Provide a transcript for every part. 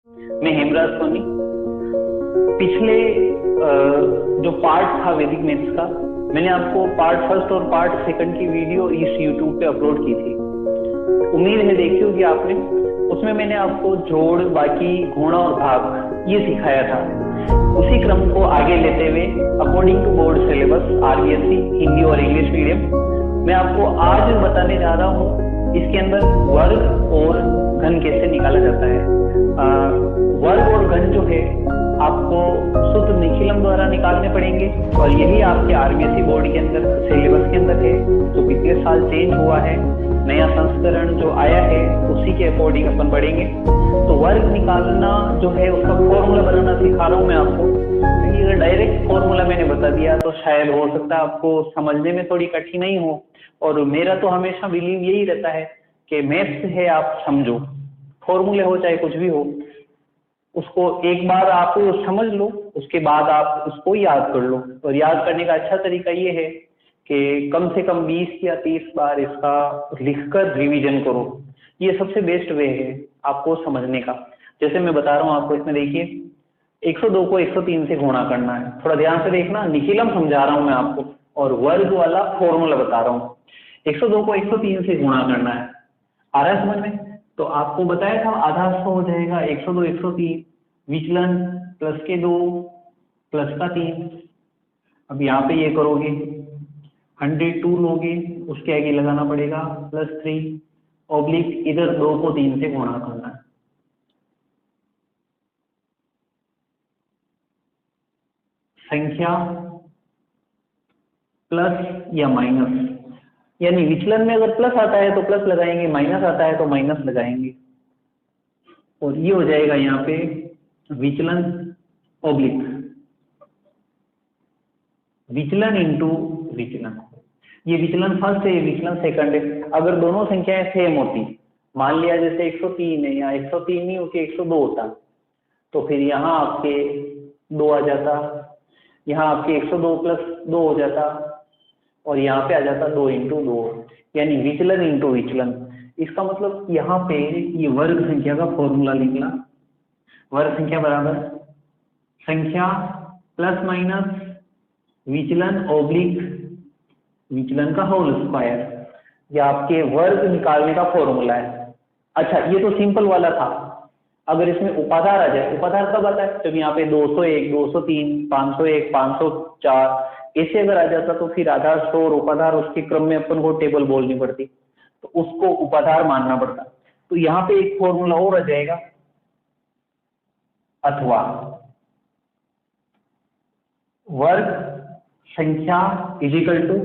मैं हेमराज सोनी। पिछले जो पार्ट था वैदिक मैथ्स का, मैंने आपको पार्ट फर्स्ट और पार्ट सेकंड की वीडियो इस यूट्यूब पे अपलोड की थी। उम्मीद है देखी होगी आपने। उसमें मैंने आपको जोड़, बाकी, गुणा और भाग ये सिखाया था। उसी क्रम को आगे लेते हुए according to board syllabus RBSE Hindi और इंग्लिश मीडियम, मैं आपको आज बताने जा रहा हूँ इसके अंदर वर्ग और घन कैसे निकाला जाता है। वर्ग और घन जो है आपको सूत्र निखिलम द्वारा निकालने पड़ेंगे और यही आपके आरबीएसई बोर्ड के अंदर सिलेबस के अंदर है, जो पिछले साल चेंज हुआ है। नया संस्करण जो आया है उसी के अकॉर्डिंग अपन पढ़ेंगे। तो वर्ग निकालना जो है उसका फॉर्मूला बनाना सिखा रहा हूँ मैं आपको, क्योंकि अगर डायरेक्ट फॉर्मूला मैंने बता दिया तो शायद हो सकता है आपको समझने में थोड़ी कठिनाई हो। और मेरा तो हमेशा बिलीव यही रहता है कि मैथ्स है आप समझो, फॉर्मूले हो चाहे कुछ भी हो, उसको एक बार आप समझ लो, उसके बाद आप उसको याद कर लो। और याद करने का अच्छा तरीका ये है कि कम से कम 20 या 30 बार इसका लिखकर रिवीजन करो। ये सबसे बेस्ट वे है आपको समझने का। जैसे मैं बता रहा हूँ आपको, इसमें देखिए 102 को 103 से गुणा करना है। थोड़ा ध्यान से देखना, निखिलम समझा रहा हूँ मैं आपको और वर्ग वाला फॉर्मूला बता रहा हूँ। 102 को 103 से गुणा करना है, आ रहा है समझ में? तो आपको बताया था आधा 100 हो जाएगा, 102 103, विचलन प्लस के 2 प्लस का 3। अब यहाँ पे ये करोगे 102 लोगे, उसके आगे लगाना पड़ेगा +3 ऑब्लिक इधर 2 को 3 से गुणा करना है। संख्या प्लस या माइनस, यानी विचलन में अगर प्लस आता है तो प्लस लगाएंगे, माइनस आता है तो माइनस लगाएंगे। और ये हो जाएगा यहाँ पे विचलन ऑब्लिक विचलन इंटू विचलन। ये विचलन फर्स्ट है, ये विचलन सेकंड है। अगर दोनों संख्याएं सेम होती, मान लिया जैसे 103 है, या 103 नहीं होके 102 होता, तो फिर यहाँ आपके 2 आ जाता, यहाँ आपके 102 + 2 हो जाता, और यहाँ पे आ जाता 2 × 2, यानी विचलन इंटू विचलन। इसका मतलब यहाँ पे ये वर्ग संख्या का फॉर्मूला निकला। वर्ग संख्या बराबर संख्या प्लस माइनस विचलन ऑब्लिक विचलन का होल स्क्वायर। ये आपके वर्ग निकालने का फॉर्मूला है। अच्छा, ये तो सिंपल वाला था। अगर इसमें उपाधार आ जाए, उपाधार कब आता है? जब यहाँ पे 201 203 501 504 ऐसे अगर आ जाता तो फिर आधार 100 और उपाधार उसके क्रम में अपन को टेबल बोलनी पड़ती, तो उसको उपाधार मानना पड़ता। तो यहाँ पे एक फॉर्मूला और आ जाएगा, अथवा वर्ग संख्या इजिकल टू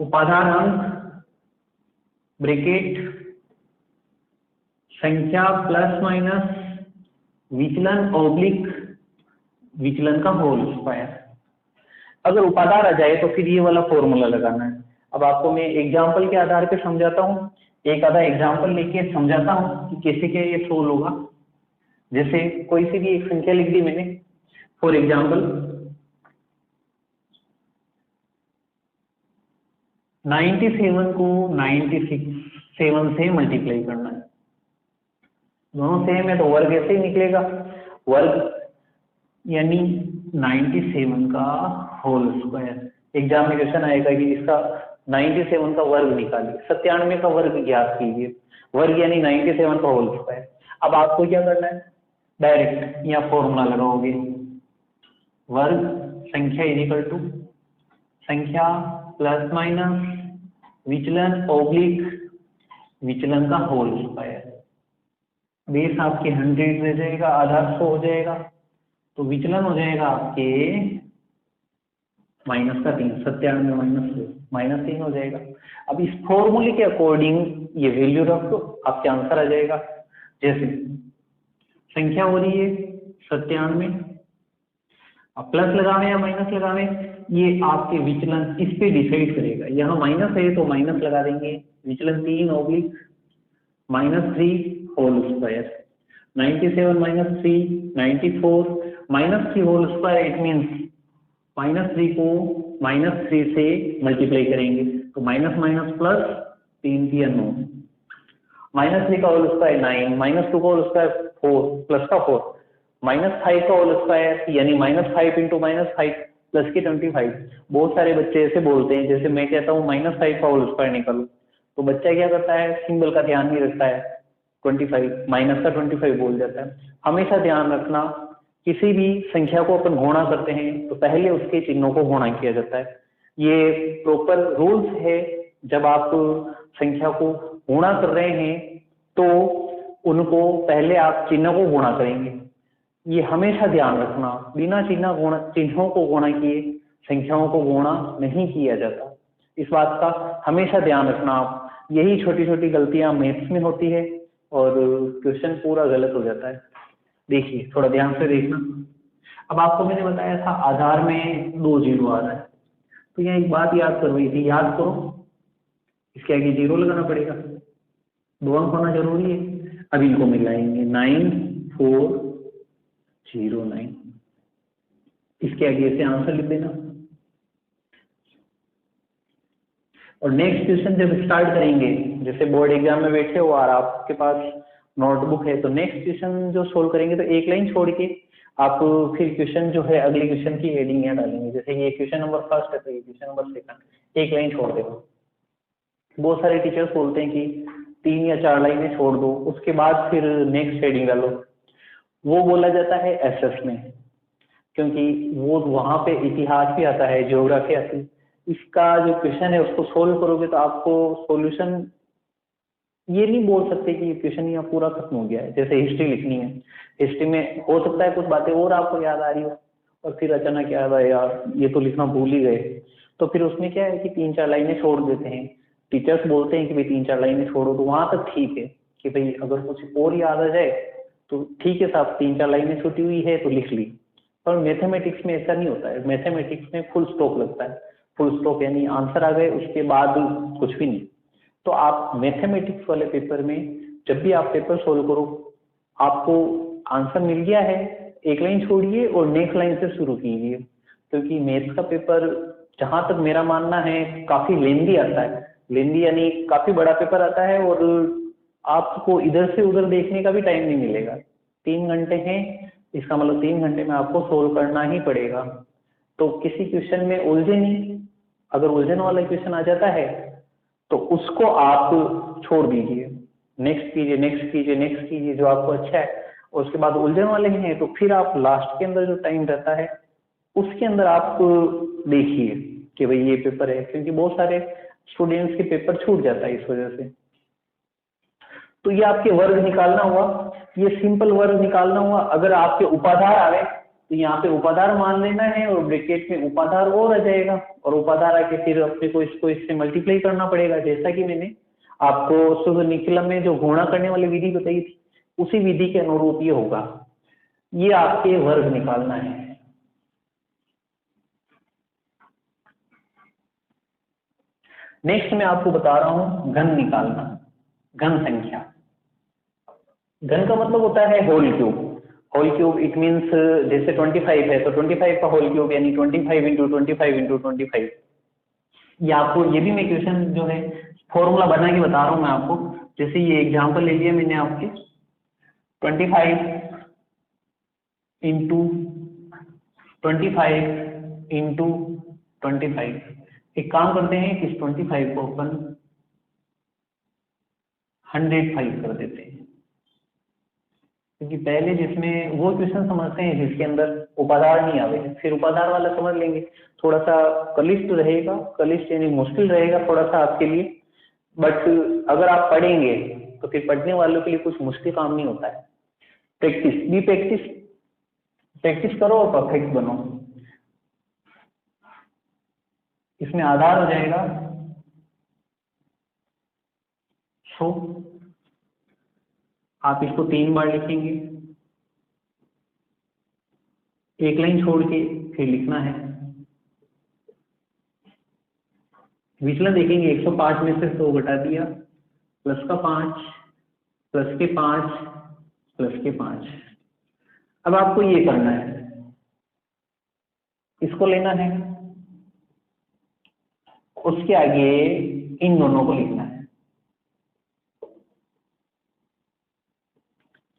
उपाधार अंक ब्रैकेट संख्या प्लस माइनस विचलन ऑब्लिक विचलन का होल स्क्वायर। अगर उपाधार आ जाए तो फिर ये वाला फॉर्मूला लगाना है। अब आपको मैं एग्जांपल के आधार पे समझाता हूँ, एक आधा एग्जांपल लेके समझाता हूँ कि कैसे क्या ये सोल्व होगा। जैसे कोई सी भी एक संख्या लिख दी मैंने, फॉर एग्जांपल 97 को 97 से मल्टीप्लाई करना है। दोनों सेम है तो वर्ग ऐसे ही निकलेगा, वर्ग यानी 97 का होल स्क्वायर। एग्जाम में क्वेश्चन आएगा कि इसका 97 का वर्ग निकालिए, 97 का वर्ग ज्ञात कीजिए। वर्ग यानी 97 का होल स्क्वायर। अब आपको क्या करना है, डायरेक्ट यहाँ फॉर्मूला लगाओगे, वर्ग संख्या इजिकल टू संख्या प्लस माइनस विचलन ऑब्लिक विचलन का होल स्क्वायर। बेस आपके 100 रह जाएगा, आधार 100 हो जाएगा, तो विचलन हो जाएगा आपके -3, 97 -3 हो जाएगा। अब इस फॉर्मूले के अकॉर्डिंग ये वैल्यू रख दो, आपके आंसर आ जाएगा। जैसे संख्या हो रही है 97, अब प्लस लगावे या माइनस लगावे, ये आपके विचलन इस पे डिसाइड करेगा। यहाँ माइनस है तो माइनस लगा देंगे, विचलन 3 oblique -3 whole square. 97 -3 94 -3 whole square, it means -3 को -3 से मल्टीप्लाई करेंगे तो माइनस माइनस प्लस 3 9, -3 का होल स्क्वायर 9, -2 का होल स्क्वायर 4, प्लस का 4, -5 का होल स्क्वायर यानी -5 इंटू -5 प्लस के 25। बहुत सारे बच्चे ऐसे बोलते हैं, जैसे मैं कहता हूँ -5 का होल स्क्वायर निकालो, तो बच्चा क्या करता है, सिंबल का ध्यान नहीं रखता है, 25 माइनस का 25 बोल जाता है। हमेशा ध्यान रखना, किसी भी संख्या को अपन गुणा करते हैं तो पहले उसके चिन्हों को गुणा किया जाता है। ये प्रॉपर रूल्स है। जब आप संख्या को गुणा कर रहे हैं तो उनको पहले आप चिन्ह को गुणा करेंगे। ये हमेशा ध्यान रखना, बिना चिन्हों को गुणा किए संख्याओं को गुणा नहीं किया जाता। इस बात का हमेशा ध्यान रखना आप। यही छोटी छोटी गलतियां मैथ्स में होती है और क्वेश्चन पूरा गलत हो जाता है। देखिए, थोड़ा ध्यान से देखना। अब आपको मैंने बताया था आधार में 2 0 आ रहा है, तो यहाँ एक बात याद करवाई थी, याद करो, इसके आगे 0 लगाना पड़ेगा, 2 अंक होना जरूरी है। अब इनको मिलाएंगे, 9 4 0 9, इसके आगे ऐसे आंसर लिख देना। और नेक्स्ट क्वेश्चन जब स्टार्ट करेंगे, जैसे बोर्ड एग्जाम में बैठे हो और आपके पास नोटबुक है, तो नेक्स्ट क्वेश्चन जो सोल्व करेंगे तो एक लाइन छोड़ के आप फिर क्वेश्चन जो है अगले क्वेश्चन की हेडिंग यहाँ डालेंगे। जैसे ये क्वेश्चन नंबर फर्स्ट है तो ये क्वेश्चन नंबर सेकंड, एक लाइन छोड़ देगा। बहुत सारे टीचर्स बोलते हैं कि 3 या 4 लाइनें छोड़ दो, उसके बाद फिर नेक्स्ट हेडिंग डालो। वो बोला जाता है एसएस में, क्योंकि वो वहां पे इतिहास भी आता है, ज्योग्राफी आती है। इसका जो क्वेश्चन है उसको सोल्व करोगे तो आपको सॉल्यूशन, ये नहीं बोल सकते कि ये क्वेश्चन यहाँ पूरा खत्म हो गया है। जैसे हिस्ट्री लिखनी है, हिस्ट्री में हो सकता है कुछ बातें और आपको याद आ रही हो और फिर अचानक याद आया यार ये तो लिखना भूल ही गए, तो फिर उसमें क्या है कि 3-4 लाइनें छोड़ देते हैं। टीचर्स बोलते हैं कि भाई 3-4 लाइनें छोड़ो, तो वहां तक ठीक है कि भाई अगर कुछ और याद आ जाए तो ठीक है साहब, 3-4 लाइनें छुटी हुई है तो लिख ली। पर मैथमेटिक्स में ऐसा नहीं होता है। मैथमेटिक्स में फुल स्टॉप लगता है। फुल स्टॉप यानी आंसर आ गए, उसके बाद कुछ भी नहीं। तो आप मैथमेटिक्स वाले पेपर में जब भी आप पेपर सोल्व करो, आपको आंसर मिल गया है, एक लाइन छोड़िए और नेक्स्ट लाइन से शुरू कीजिए, क्योंकि मैथ्स का पेपर जहां तक मेरा मानना है काफी लेंदी आता है। लेंदी यानी काफी बड़ा पेपर आता है और आपको इधर से उधर देखने का भी टाइम नहीं मिलेगा। 3 घंटे हैं, इसका मतलब 3 घंटे में आपको सोल्व करना ही पड़ेगा। तो किसी क्वेश्चन में उलझे नहीं, अगर उलझन वाला क्वेश्चन आ जाता है तो उसको आप छोड़ दीजिए, नेक्स्ट कीजिए नेक्स्ट कीजिए नेक्स्ट कीजिए जो आपको अच्छा है। उसके बाद उलझन वाले हैं तो फिर आप लास्ट के अंदर जो टाइम रहता है उसके अंदर आप देखिए कि भाई ये पेपर है, क्योंकि बहुत सारे स्टूडेंट्स के पेपर छूट जाता है इस वजह से। तो ये आपके वर्ग निकालना हुआ, ये सिंपल वर्ग निकालना हुआ। अगर आपके उपाधार आ गए तो यहाँ पे उपाधार मान लेना है और ब्रैकेट में उपाधार और आ जाएगा, और उपाधार आके फिर अपने को इसको इससे मल्टीप्लाई करना पड़ेगा। जैसा कि मैंने आपको शुद्ध निकलम में जो गुणा करने वाली विधि बताई थी, उसी विधि के अनुरूप ये होगा। ये आपके वर्ग निकालना है। नेक्स्ट मैं आपको बता रहा हूं घन निकालना, घन संख्या। घन का मतलब होता है whole cube. Whole cube it means जैसे 25 है तो 25 का होल क्यूब यानी 25 इंटू 25 इंटू 25। ये आपको, ये भी मैं क्वेश्चन जो है फॉर्मूला बना के बता रहा हूँ मैं आपको। जैसे ये एग्जांपल ले लिया मैंने आपके, 25 इंटू 25 इंटू 25। एक काम करते हैं, इस 25 को अपन 105 कर देते हैं, क्योंकि पहले जिसमें वो क्वेश्चन समझते हैं जिसके अंदर उपाधार नहीं आवे, फिर उपाधार वाला समझ लेंगे। थोड़ा सा कलिष्ठ रहेगा, कलिष्ठ यानी मुश्किल रहेगा थोड़ा सा आपके लिए, बट अगर आप पढ़ेंगे तो फिर पढ़ने वालों के लिए कुछ मुश्किल काम नहीं होता है। प्रैक्टिस भी प्रैक्टिस, प्रैक्टिस करो और परफेक्ट बनो। इसमें आधार हो जाएगा 100। आप इसको 3 बार लिखेंगे, एक लाइन छोड़ के फिर लिखना है। विचलन देखेंगे, 105 में से 100 घटा दिया, प्लस का 5 प्लस के 5 प्लस के 5। अब आपको ये करना है, इसको लेना है, उसके आगे इन दोनों को लिखना है।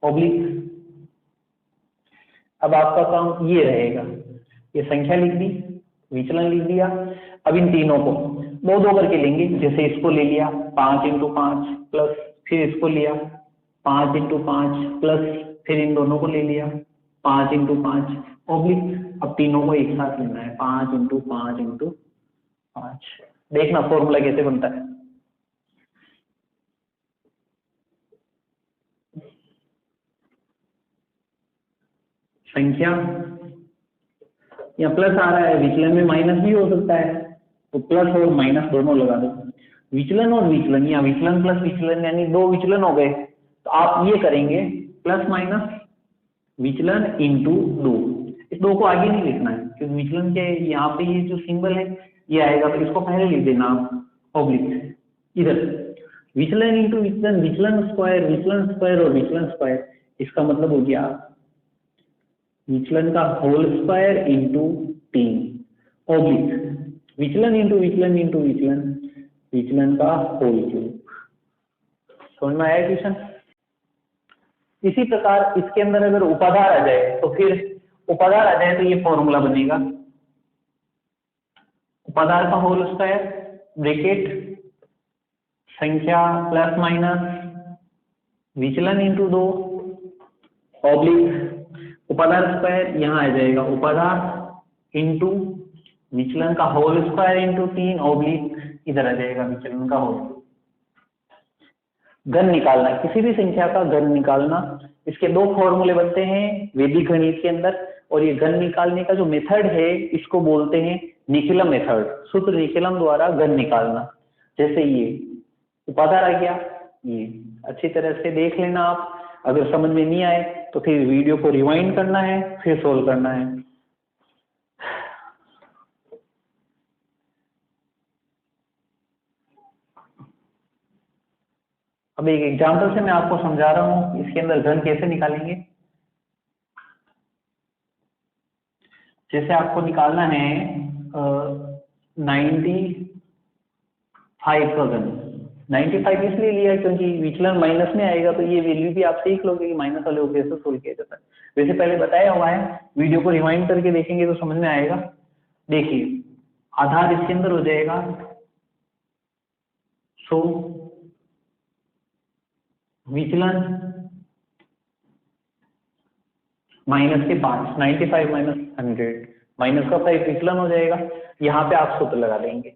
ऑब्लिक। अब आपका काम ये रहेगा, ये संख्या लिख दी, विचलन लिख दिया। अब इन तीनों को दो दो करके लेंगे, जैसे इसको ले लिया 5 × 5 प्लस, फिर इसको लिया 5 × 5 प्लस, फिर इन दोनों को ले लिया 5 × 5 ऑब्लिक। अब तीनों को एक साथ लेना है, 5 × 5 × 5। देखना फॉर्मूला कैसे बनता है। संख्या या प्लस आ रहा है, विचलन में माइनस भी हो सकता है, तो प्लस और माइनस दोनों लगा दो। विचलन और विचलन या विचलन प्लस विचलन, यानी दो विचलन हो गए, तो आप ये करेंगे प्लस माइनस विचलन इंटू 2। इस 2 को आगे नहीं लिखना है, क्योंकि विचलन के यहाँ पे ये जो सिंबल है ये आएगा, तो इसको पहले लिख देना आप ऑब्लिक। इधर विचलन इंटू विचलन, विचलन स्क्वायर और विचलन स्क्वायर, इसका मतलब हो गया विचलन का होल स्क्वायर इंटू 3 ऑब्लिक विचलन इंटू विचलन इंटू विचलन, विचलन का होल क्यूब। समझ में आया क्वेश्चन? इसी प्रकार इसके अंदर अगर उपाधार आ जाए, तो फिर उपाधार आ जाए तो ये फॉर्मूला बनेगा, उपाधार का होल स्क्वायर ब्रैकेट संख्या प्लस माइनस विचलन इंटू 2 ऑब्लिक उपाधार स्क्वायर, यहाँ आ जाएगा उपाधार इंटू विचलन का होल स्क्वायर इंटू 3 ऑब्लिक, इधर आ जाएगा विचलन का होल। घन निकालना, किसी भी संख्या का घन निकालना, इसके दो फॉर्मूले बनते हैं वैदिक गणित के अंदर, और ये घन निकालने का जो मेथड है इसको बोलते हैं निखिलम मेथड, सूत्र निखिलम द्वारा घन निकालना। जैसे ये उपाधार आ गया, ये अच्छी तरह से देख लेना आप। अगर समझ में नहीं आए तो फिर वीडियो को रिवाइंड करना है, फिर सोल्व करना है। अब एक एग्जांपल से मैं आपको समझा रहा हूं इसके अंदर घन कैसे निकालेंगे। जैसे आपको निकालना है 95 का घन। 95 इसलिए लिया क्योंकि विचलन माइनस में आएगा, तो ये वैल्यू भी आप सीख लोगे कि माइनस वाले को कैसे सोल्व किया जाता है। वैसे पहले बताया हुआ है, वीडियो को रिवाइंड करके देखेंगे तो समझ में आएगा। देखिए आधार इसके अंदर हो जाएगा 100, विचलन माइनस के 5, 95 माइनस 100, माइनस का 5 विचलन हो जाएगा। यहाँ पे आप सूत्र लगा देंगे,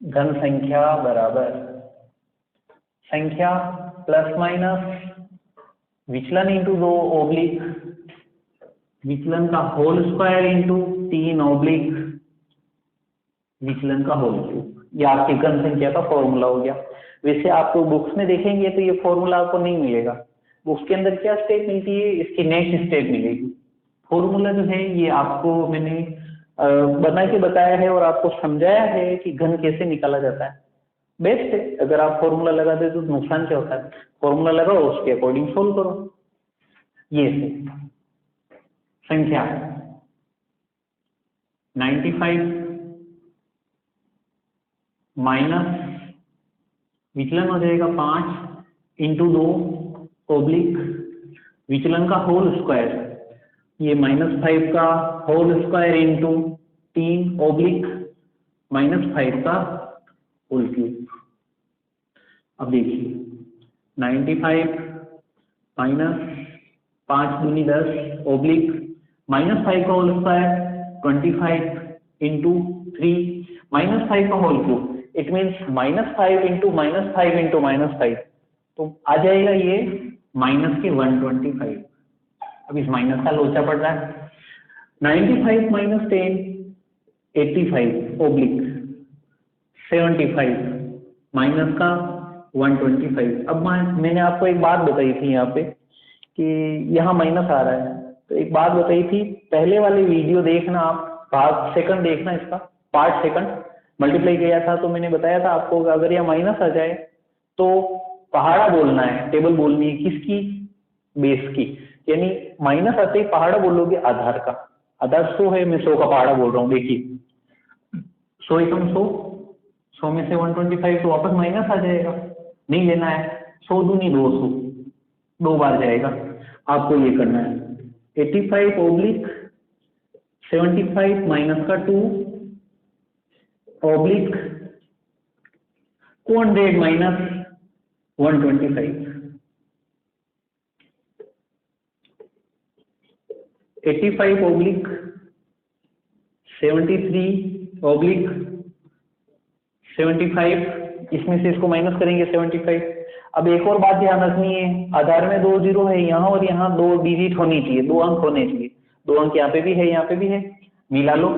घन संख्या बराबर संख्या प्लस माइनस विचलन इंटू 2 ऑब्लिक विचलन का होल स्क्वायर इंटू 3 ऑब्लिक विचलन का होल क्यूब। ये आपकी घन संख्या का फॉर्मूला हो गया। वैसे आपको बुक्स में देखेंगे तो ये फॉर्मूला आपको नहीं मिलेगा। बुक्स के अंदर क्या स्टेप मिलती है, इसकी नेक्स्ट स्टेप मिलेगी। फॉर्मूला जो है ये आपको मैंने बना के बताया है और आपको समझाया है कि घन कैसे निकाला जाता है। बेस्ट है, अगर आप फॉर्मूला लगा दे तो नुकसान क्या होता है, फॉर्मूला लगाओ उसके अकॉर्डिंग सोल्व करो। ये संख्या 95 माइनस विचलन हो जाएगा 5 इंटू 2 ऑब्लिक विचलन का होल स्क्वायर, ये -5 का होल स्क्वायर इंटू 3 ऑब्लिक -5 का होल क्यूब। अब देखिए 95 माइनस 5 दूनी 10 ऑब्लिक -5 का होल स्क्वायर 25 इंटू 3 -5 का whole cube. It means -5 into -5 into -5, तो आ जाएगा ये माइनस के 125। अब इस माइनस का लोचा पड़ रहा है। 95 माइनस 10 85 ऑब्लिक 75 माइनस का 125। अब मैंने आपको एक बात बताई थी यहाँ पे कि यहाँ माइनस आ रहा है, तो एक बात बताई थी, पहले वाले वीडियो देखना आप, भाग सेकंड देखना, इसका पार्ट सेकंड मल्टीप्लाई किया था, तो मैंने बताया था आपको अगर यह माइनस आ जाए तो पहाड़ा बोलना है, टेबल बोलनी है, किसकी, बेस की। यानी माइनस आते ही पहाड़ा बोलोगे आधार का। आधार 100 है, मैं 100 का पहाड़ा बोल रहा हूँ। देखिए 100 एकम 100, 100 में से 125 तो वापस माइनस आ जाएगा, नहीं लेना है। 100 दूनी 200, 2 बार जाएगा। आपको ये करना है 85/75 माइनस का 2 ऑब्लिक 200 माइनस 125 85/73/75 इसमें से इसको माइनस करेंगे 75। अब एक और बात ध्यान रखनी है, आधार में 2 जीरो है यहाँ और यहाँ 2 डिजिट होनी चाहिए, 2 अंक होने चाहिए। 2 अंक यहाँ पे भी है, यहाँ पे भी है, मिला लो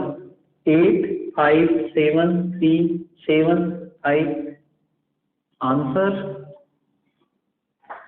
857375 आंसर